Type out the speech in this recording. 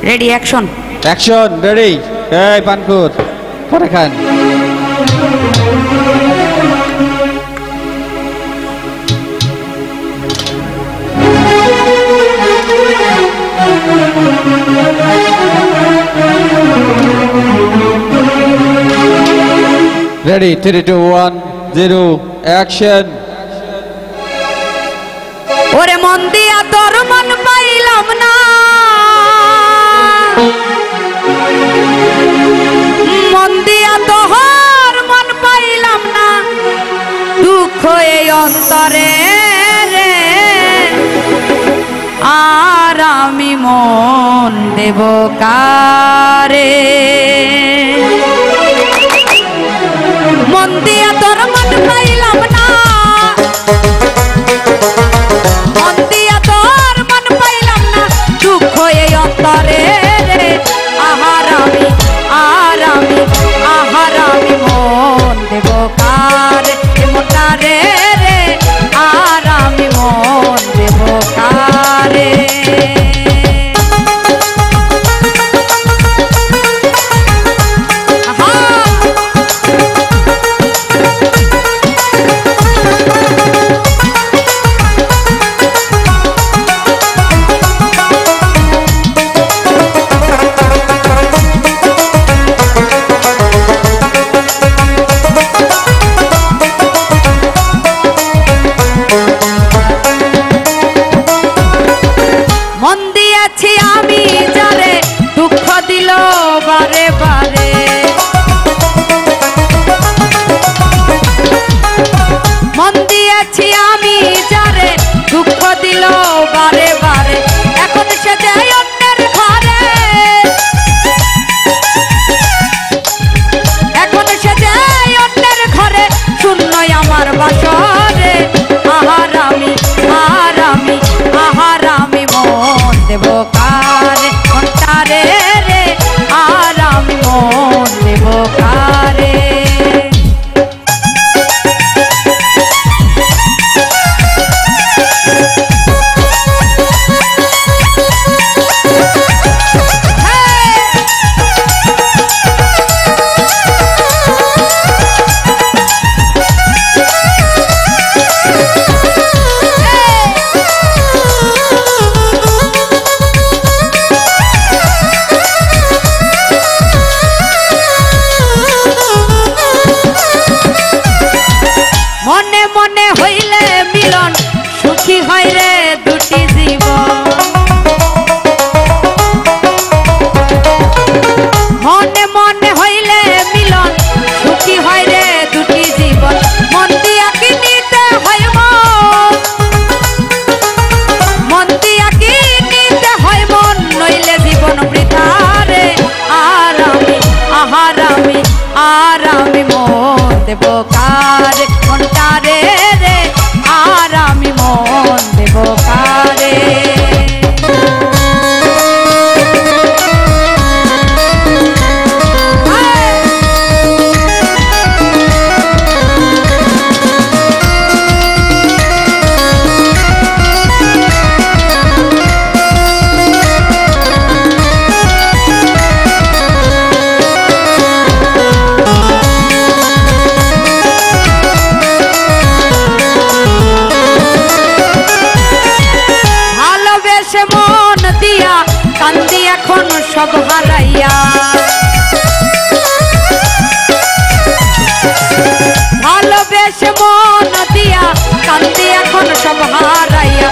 ready action action ready এই পানকুর পরে খান ready 3 2 1 0 action ওরে মন দিয়া তোর মন পাইলাম না মন দিয়া তোর মন পাইলাম না দুঃখ এই অন্তরে রে আর আমি মন দেব কারে মন দিয়া তোর মন পাইলাম না মন দিয়া তোর মন পাইলাম না দুঃখ এই অন্তরে রে আহার আমি মন দেব কারে মনটা রে রে আর আমি মন দেব কারে বারে বারে মন দিয়েছি আমি যারে দুঃখ দিল বারে বারে এখন সে যায় অন্যের ঘরে এখন সে যায় অন্যের ঘরে শূন্যই আমার বাসরে আহার আমি মন দেব কারে মনটারে রে আর আমি মন দেব কারে মনে মনে হইলে মিলন সুখী হয় রে দুটি জীবন মনে মনে হইলে মিলন সুখী হয় রে দুটি জীবন মন দিয়া কি নিতে হয় মন দিয়া কি নিতে হয় মন নইলে জীবন বৃথা রে আর আমি মন দেব কারে মনটারে রে আর আমি মন দেব কারে কান্দি এখন সব হারাইয়া ভালোবেসে মন দিয়া কান্দি এখন সব হারাইয়া